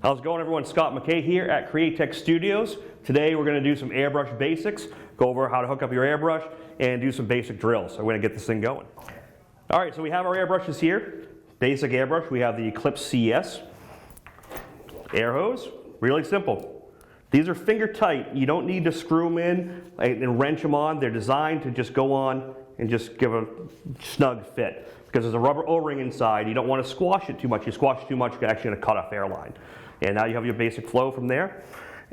How's it going, everyone? Scott MacKay here at Createch Studios. Today we're going to do some airbrush basics, go over how to hook up your airbrush, and do some basic drills. So we're going to get this thing going. All right, so we have our airbrushes here. Basic airbrush, we have the Eclipse CS. Air hose, really simple. These are finger tight. You don't need to screw them in and wrench them on. They're designed to just go on and just give a snug fit. Because there's a rubber O-ring inside, you don't want to squash it too much. You squash it too much, you're actually going to cut off airline. And now you have your basic flow from there.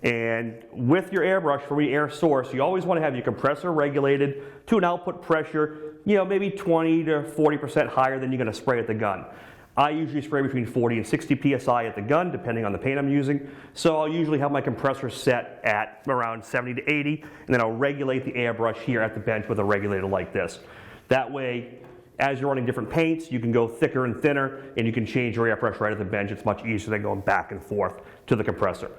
And with your airbrush for your air source, you always want to have your compressor regulated to an output pressure, maybe 20 to 40% higher than you're going to spray at the gun. I usually spray between 40 and 60 psi at the gun, depending on the paint I'm using. So I'll usually have my compressor set at around 70 to 80, and then I'll regulate the airbrush here at the bench with a regulator like this. That way, as you're running different paints, you can go thicker and thinner, and you can change your airbrush right at the bench. It's much easier than going back and forth to the compressor.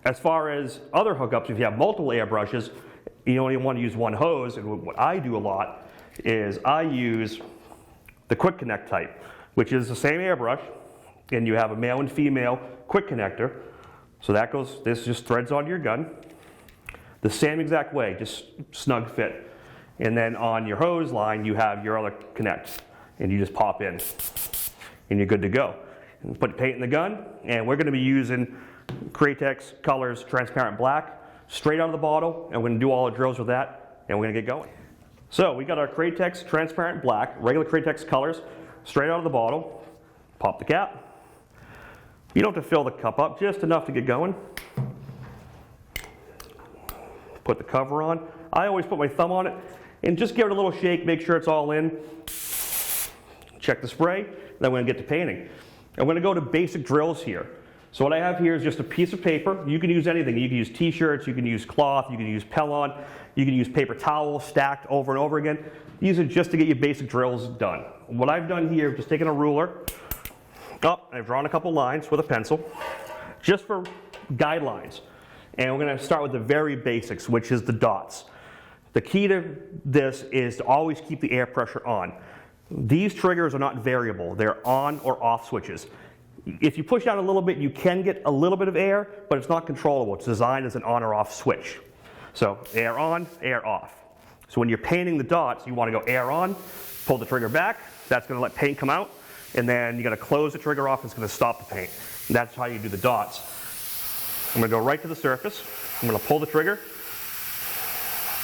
As far as other hookups, if you have multiple airbrushes, you only want to use one hose, and what I do a lot is I use the quick connect type, which is the same airbrush, and you have a male and female quick connector. So this just threads onto your gun. The same exact way, just snug fit. And then on your hose line, you have your other connect, and you just pop in, and you're good to go. And put paint in the gun, and we're going to be using Createch Colors Transparent Black straight out of the bottle, and we're going to do all the drills with that, and we're going to get going. So we got our Createch Transparent Black, regular Createch Colors, straight out of the bottle. Pop the cap. You don't have to fill the cup up, just enough to get going. Put the cover on. I always put my thumb on it and just give it a little shake, make sure it's all in. Check the spray, then we're going to get to painting. I'm going to go to basic drills here. So what I have here is just a piece of paper. You can use anything. You can use t-shirts, you can use cloth, you can use Pellon, you can use paper towels stacked over and over again. Use it just to get your basic drills done. What I've done here, just taking a ruler, I've drawn a couple lines with a pencil, just for guidelines. And we're going to start with the very basics, which is the dots. The key to this is to always keep the air pressure on. These triggers are not variable. They're on or off switches. If you push down a little bit, you can get a little bit of air, but it's not controllable. It's designed as an on or off switch. So air on, air off. So when you're painting the dots, you want to go air on, pull the trigger back. That's going to let paint come out. And then you're going to close the trigger off. It's going to stop the paint. And that's how you do the dots. I'm going to go right to the surface. I'm going to pull the trigger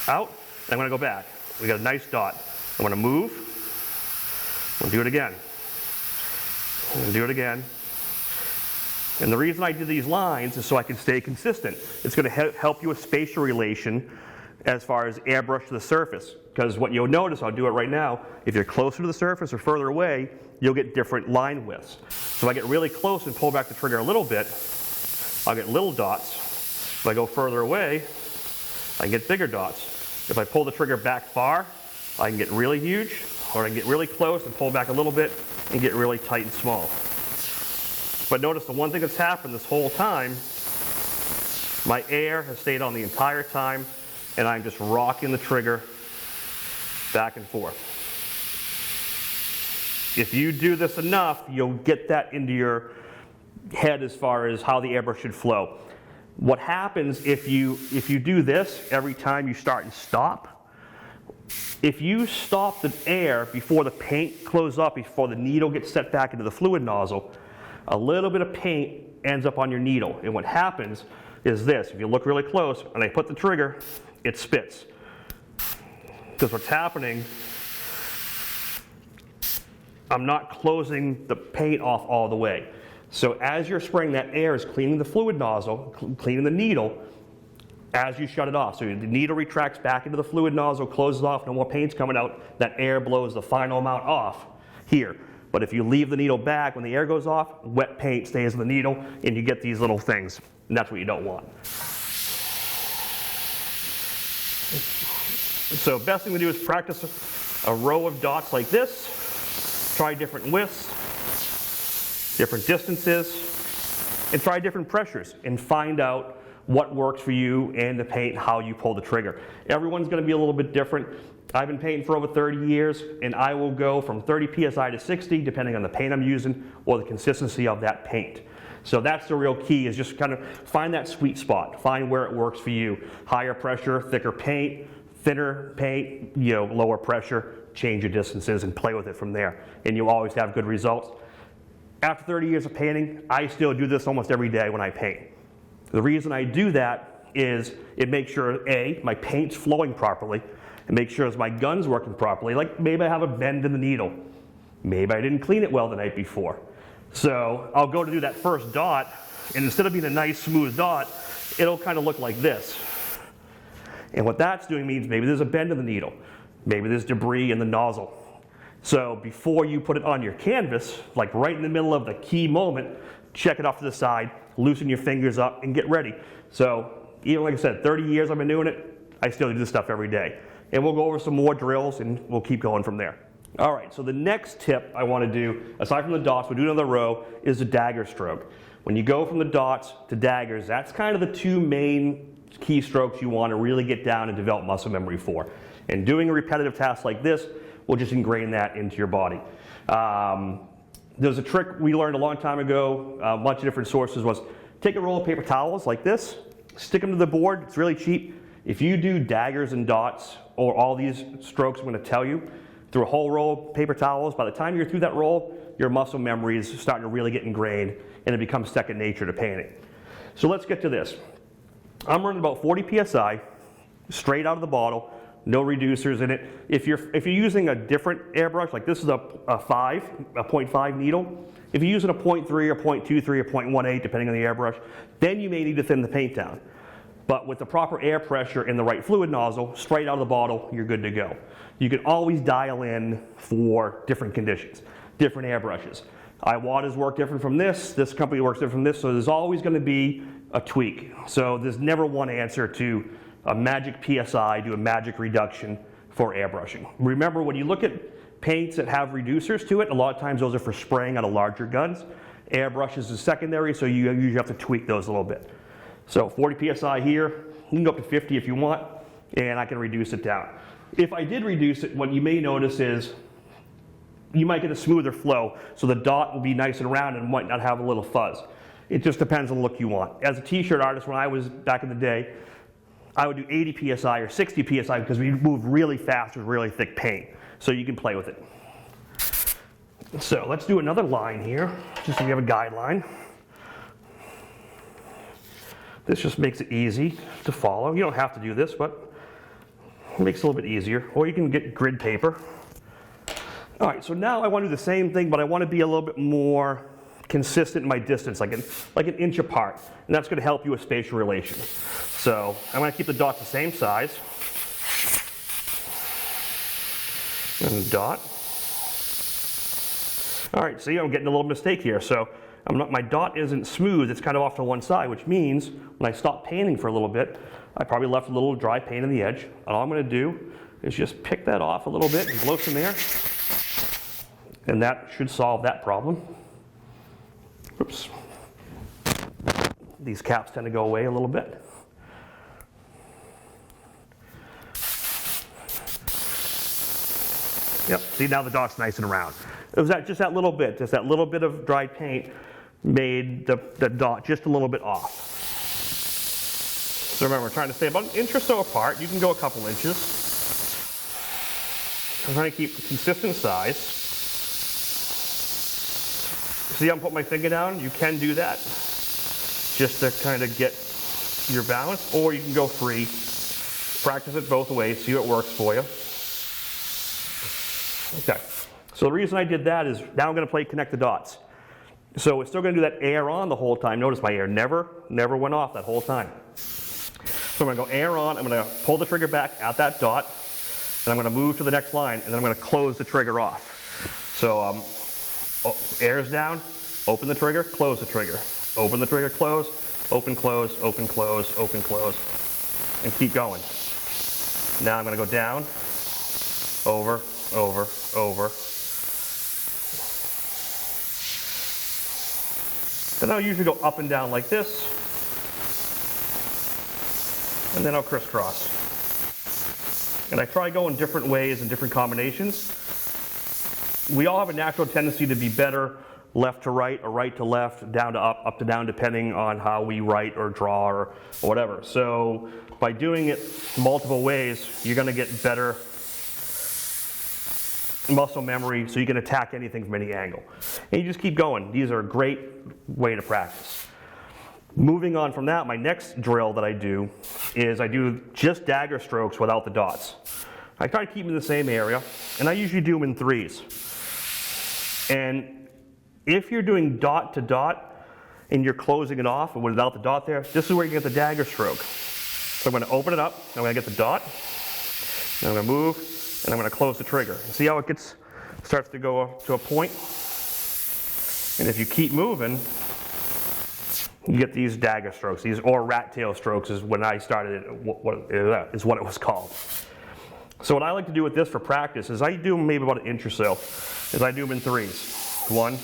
out. And I'm going to go back. We got a nice dot. I'm going to move. I'm going to do it again. I'm going to do it again. And the reason I do these lines is so I can stay consistent. It's going to help you with spatial relation as far as airbrush to the surface. Because what you'll notice, I'll do it right now, if you're closer to the surface or further away, you'll get different line widths. So if I get really close and pull back the trigger a little bit, I'll get little dots. If I go further away, I can get bigger dots. If I pull the trigger back far, I can get really huge, or I can get really close and pull back a little bit and get really tight and small. But notice the one thing that's happened this whole time, my air has stayed on the entire time, and I'm just rocking the trigger back and forth. If you do this enough, you'll get that into your head as far as how the airbrush should flow. What happens if you do this every time you start and stop, if you stop the air before the paint closes up, before the needle gets set back into the fluid nozzle, a little bit of paint ends up on your needle. And what happens is this. If you look really close and I put the trigger, it spits. Because what's happening, I'm not closing the paint off all the way. So as you're spraying, that air is cleaning the fluid nozzle, cleaning the needle, as you shut it off. So the needle retracts back into the fluid nozzle, closes off, no more paint's coming out. That air blows the final amount off here. But if you leave the needle back, when the air goes off, wet paint stays in the needle, and you get these little things. And that's what you don't want. So best thing to do is practice a row of dots like this. Try different widths, different distances, and try different pressures, and find out what works for you and the paint, how you pull the trigger. Everyone's going to be a little bit different. I've been painting for over 30 years, and I will go from 30 psi to 60 depending on the paint I'm using or the consistency of that paint. So that's the real key, is just kind of find that sweet spot, find where it works for you. Higher pressure, thicker paint, thinner paint, lower pressure, change your distances and play with it from there. And you'll always have good results. After 30 years of painting, I still do this almost every day when I paint. The reason I do that is it makes sure, A, my paint's flowing properly, and make sure my gun's working properly. Like maybe I have a bend in the needle. Maybe I didn't clean it well the night before. So I'll go to do that first dot, and instead of being a nice smooth dot, it'll kind of look like this. And what that's doing means maybe there's a bend in the needle. Maybe there's debris in the nozzle. So before you put it on your canvas, like right in the middle of the key moment, check it off to the side, loosen your fingers up, and get ready. So even like I said, 30 years I've been doing it, I still do this stuff every day. And we'll go over some more drills and we'll keep going from there. All right, so the next tip I want to do, aside from the dots, we'll do another row, is the dagger stroke. When you go from the dots to daggers, that's kind of the two main key strokes you want to really get down and develop muscle memory for. And doing a repetitive task like this will just ingrain that into your body. There's a trick we learned a long time ago, a bunch of different sources, was take a roll of paper towels like this, stick them to the board, it's really cheap. If you do daggers and dots, or all these strokes I'm going to tell you, through a whole roll of paper towels, by the time you're through that roll, your muscle memory is starting to really get ingrained and it becomes second nature to painting. So let's get to this. I'm running about 40 PSI, straight out of the bottle, no reducers in it. If you're using a different airbrush, like this is a 0.5 needle, if you're using a 0.3 or 0.23 or 0.18, depending on the airbrush, then you may need to thin the paint down. But with the proper air pressure and the right fluid nozzle, straight out of the bottle, you're good to go. You can always dial in for different conditions, different airbrushes. iWater's work different from this company works different from this, so there's always going to be a tweak. So there's never one answer to a magic PSI, do a magic reduction for airbrushing. Remember, when you look at paints that have reducers to it, a lot of times those are for spraying on larger guns. Airbrushes is secondary, so you usually have to tweak those a little bit. So 40 PSI here, you can go up to 50 if you want, and I can reduce it down. If I did reduce it, what you may notice is you might get a smoother flow, so the dot will be nice and round and might not have a little fuzz. It just depends on the look you want. As a t-shirt artist, when I was back in the day, I would do 80 PSI or 60 PSI because we move really fast with really thick paint, so you can play with it. So let's do another line here, just so we have a guideline. This just makes it easy to follow. You don't have to do this, but it makes it a little bit easier. Or you can get grid paper. All right, so now I want to do the same thing, but I want to be a little bit more consistent in my distance, like an inch apart. And that's going to help you with spatial relations. So I'm going to keep the dots the same size. And dot. All right, see, I'm getting a little mistake here. So my dot isn't smooth, it's kind of off to one side, which means when I stop painting for a little bit, I probably left a little dry paint on the edge. And all I'm going to do is just pick that off a little bit and blow some air. And that should solve that problem. Oops. These caps tend to go away a little bit. Yep, see, now the dot's nice and round. It was just that little bit of dried paint made the dot just a little bit off. So remember, we're trying to stay about an inch or so apart. You can go a couple inches. I'm trying to keep a consistent size. See how I'm putting my finger down? You can do that just to kind of get your balance, or you can go free. Practice it both ways, see what works for you. Okay, so the reason I did that is now I'm going to play connect the dots. So we're still going to do that air on the whole time. Notice my air never went off that whole time. So I'm going to go air on, I'm going to pull the trigger back at that dot, and I'm going to move to the next line, and then I'm going to close the trigger off. So air's down, open the trigger, close the trigger. Open the trigger, close, open, close, open, close, open, close, and keep going. Now I'm going to go down, over, over, over. Then I'll usually go up and down like this, and then I'll crisscross. And I try going different ways and different combinations. We all have a natural tendency to be better left to right or right to left, down to up, up to down, depending on how we write or draw or whatever. So by doing it multiple ways, you're going to get better muscle memory so you can attack anything from any angle. And you just keep going. These are a great way to practice. Moving on from that, my next drill that I do is I do just dagger strokes without the dots. I try to keep them in the same area, and I usually do them in threes. And if you're doing dot to dot and you're closing it off and without the dot there, this is where you get the dagger stroke. So I'm going to open it up, I'm going to get the dot, and I'm going to move, and I'm going to close the trigger. See how it starts to go up to a point? And if you keep moving, you get these dagger strokes, or rat tail strokes is when I started it, is what it was called. So what I like to do with this for practice is I do them maybe about an inch or so, is I do them in threes. 1,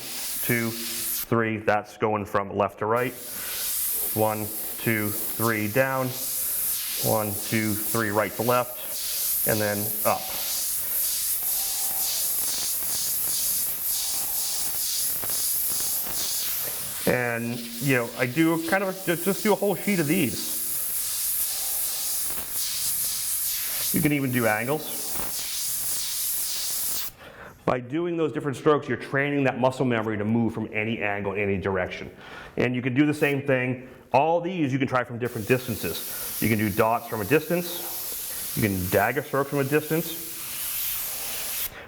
2, 3, that's going from left to right. 1, 2, 3 down. 1, 2, 3 right to left, and then up. And, you know, I do kind of just do a whole sheet of these. You can even do angles. By doing those different strokes, you're training that muscle memory to move from any angle, any direction. And you can do the same thing. All these you can try from different distances. You can do dots from a distance. You can dagger stroke from a distance.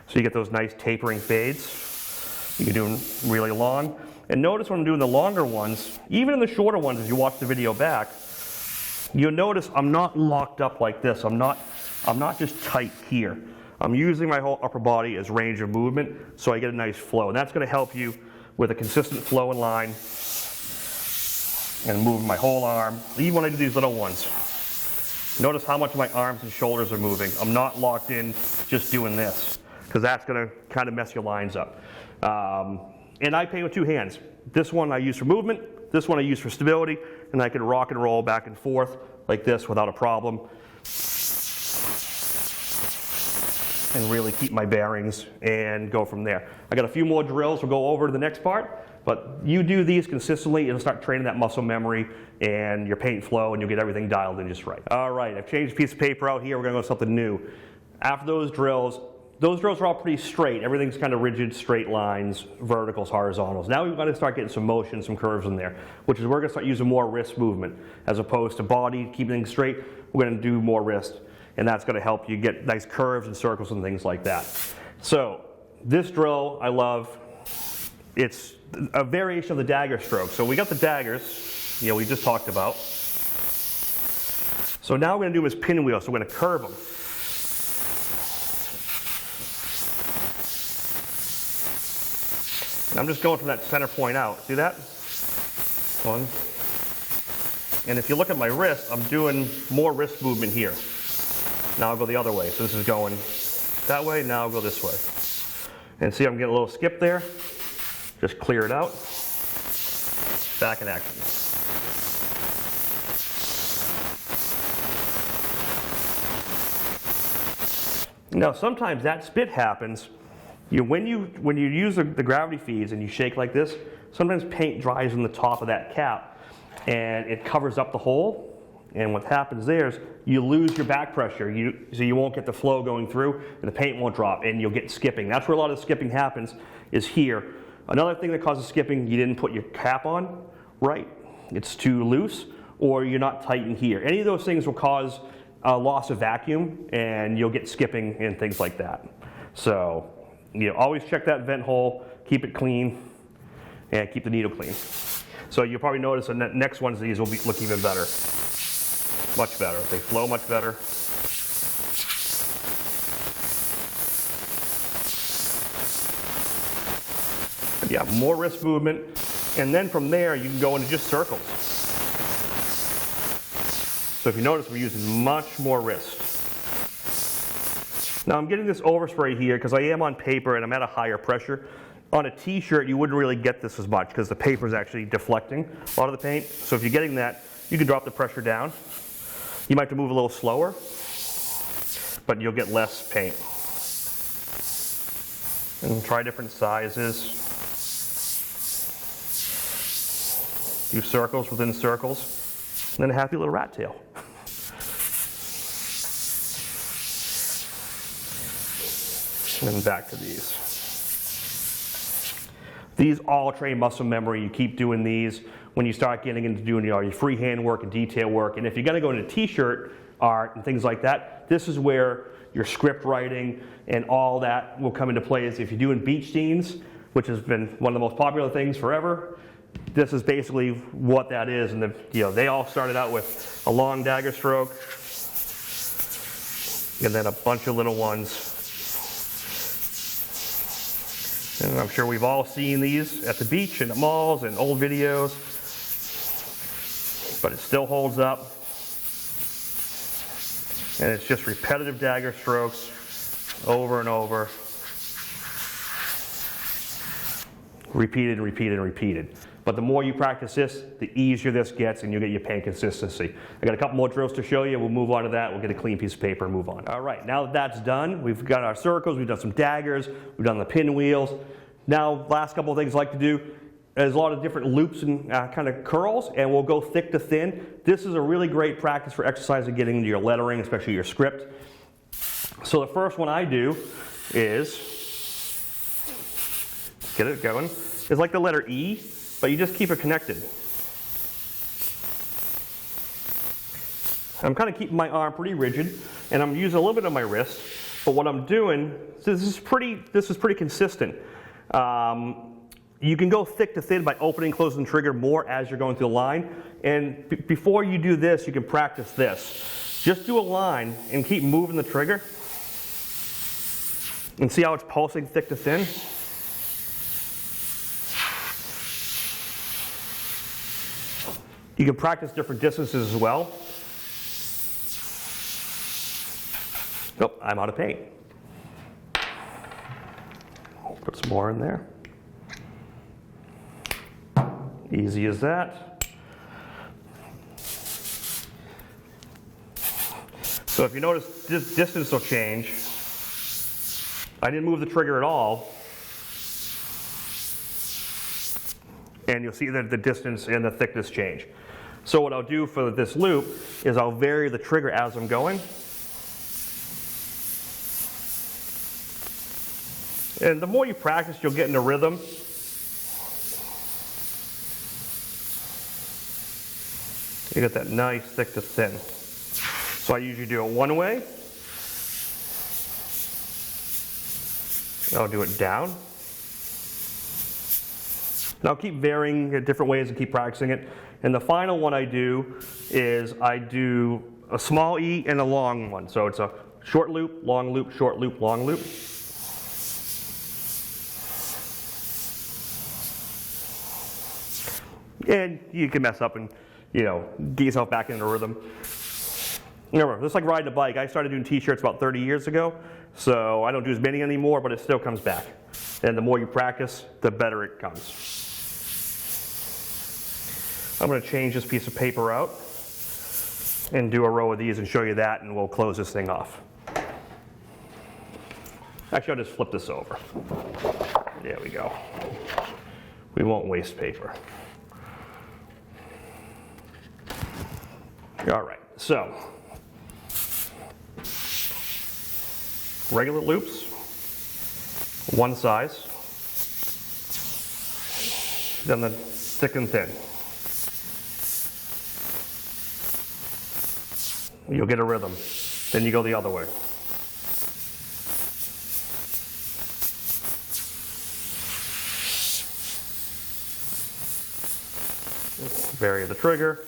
So you get those nice tapering fades. You can do them really long. And notice when I'm doing the longer ones, even in the shorter ones as you watch the video back, you'll notice I'm not locked up like this. I'm not just tight here. I'm using my whole upper body as range of movement so I get a nice flow. And that's going to help you with a consistent flow and line and moving my whole arm. Even when I do these little ones, notice how much my arms and shoulders are moving. I'm not locked in just doing this because that's going to kind of mess your lines up. And I paint with two hands. This one I use for movement, this one I use for stability, and I can rock and roll back and forth like this without a problem. And really keep my bearings and go from there. I got a few more drills we'll go over to the next part, but you do these consistently, it'll start training that muscle memory and your paint flow, and you'll get everything dialed in just right. All right, I've changed a piece of paper out here. We're gonna go to something new. After those drills are all pretty straight. Everything's kind of rigid, straight lines, verticals, horizontals. Now we've got to start getting some motion, some curves in there, which is we're gonna start using more wrist movement. As opposed to body, keeping things straight, we're gonna do more wrist. And that's going to help you get nice curves and circles and things like that. So this drill I love. It's a variation of the dagger stroke. So we got the daggers, we just talked about. So now we're going to do them as pinwheels. So we're going to curve them. And I'm just going from that center point out. See that? One. And if you look at my wrist, I'm doing more wrist movement here. Now I'll go the other way. So this is going that way, now I'll go this way. And see I'm getting a little skip there. Just clear it out. Back in action. Now sometimes that spit happens. When you use the gravity feeds and you shake like this, sometimes paint dries on the top of that cap and it covers up the hole. And what happens there is you lose your back pressure, so you won't get the flow going through, and the paint won't drop, and you'll get skipping. That's where a lot of the skipping happens, is here. Another thing that causes skipping, you didn't put your cap on right, it's too loose, or you're not tight in here. Any of those things will cause a loss of vacuum, and you'll get skipping and things like that. So, always check that vent hole, keep it clean, and keep the needle clean. So you'll probably notice the next ones of these will look even better. Much better. They flow much better. But yeah, more wrist movement. And then from there, you can go into just circles. So if you notice, we're using much more wrist. Now I'm getting this overspray here because I am on paper and I'm at a higher pressure. On a t-shirt, you wouldn't really get this as much because the paper is actually deflecting a lot of the paint. So if you're getting that, you can drop the pressure down. You might have to move a little slower, but you'll get less paint. And try different sizes. Do circles within circles, and then a happy little rat tail. And then back to these. These all train muscle memory. You keep doing these when you start getting into doing your freehand work and detail work. And if you're going to go into t-shirt art and things like that, this is where your script writing and all that will come into play. If you're doing beach scenes, which has been one of the most popular things forever, this is basically what that is. And they all started out with a long dagger stroke and then a bunch of little ones. And I'm sure we've all seen these at the beach and at malls and old videos, but it still holds up. And it's just repetitive dagger strokes over and over. Repeated and repeated and repeated. But the more you practice this, the easier this gets and you get your paint consistency. I got a couple more drills to show you. We'll move on to that. We'll get a clean piece of paper and move on. All right, now that that's done, we've got our circles, we've done some daggers, we've done the pinwheels. Now, last couple of things I like to do, there's a lot of different loops and kind of curls, and we'll go thick to thin. This is a really great practice for exercising getting into your lettering, especially your script. So the first one I do is, get it going, is like the letter E, but you just keep it connected. I'm kind of keeping my arm pretty rigid, and I'm using a little bit of my wrist, but what I'm doing, so this is pretty consistent. You can go thick to thin by opening, closing the trigger more as you're going through the line. And before you do this, you can practice this. Just do a line and keep moving the trigger. And see how it's pulsing thick to thin? You can practice different distances as well. Oh, I'm out of paint. Put some more in there. Easy as that. So if you notice, this distance will change. I didn't move the trigger at all. And you'll see that the distance and the thickness change. So what I'll do for this loop is I'll vary the trigger as I'm going. And the more you practice, you'll get in a rhythm. You get that nice thick to thin. So I usually do it one way. I'll do it down. And I'll keep varying different ways and keep practicing it. And the final one I do is I do a small E and a long one. So it's a short loop, long loop, short loop, long loop. And you can mess up and, get yourself back into rhythm. Remember, just like riding a bike, I started doing t-shirts about 30 years ago, so I don't do as many anymore, but it still comes back. And the more you practice, the better it comes. I'm going to change this piece of paper out and do a row of these and show you that, and we'll close this thing off. Actually, I'll just flip this over. There we go. We won't waste paper. All right, so regular loops, one size, then the thick and thin. You'll get a rhythm. Then you go the other way. Vary the trigger.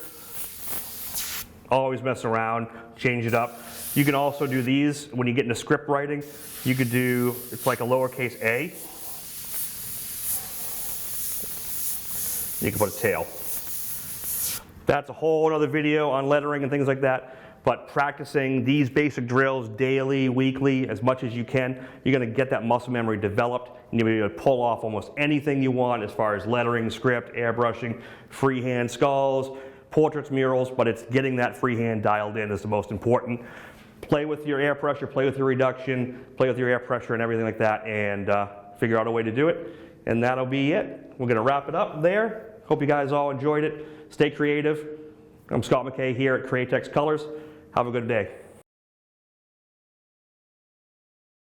Always mess around, change it up. You can also do these when you get into script writing. You could do, it's like a lowercase a. You can put a tail. That's a whole other video on lettering and things like that. But practicing these basic drills daily, weekly, as much as you can, you're going to get that muscle memory developed, and you'll be able to pull off almost anything you want as far as lettering, script, airbrushing, freehand skulls, portraits, murals, but it's getting that freehand dialed in is the most important. Play with your air pressure, play with your reduction, play with your air pressure and everything like that, and figure out a way to do it. And that'll be it. We're going to wrap it up there. Hope you guys all enjoyed it. Stay creative. I'm Scott MacKay here at Createx Colors. Have a good day.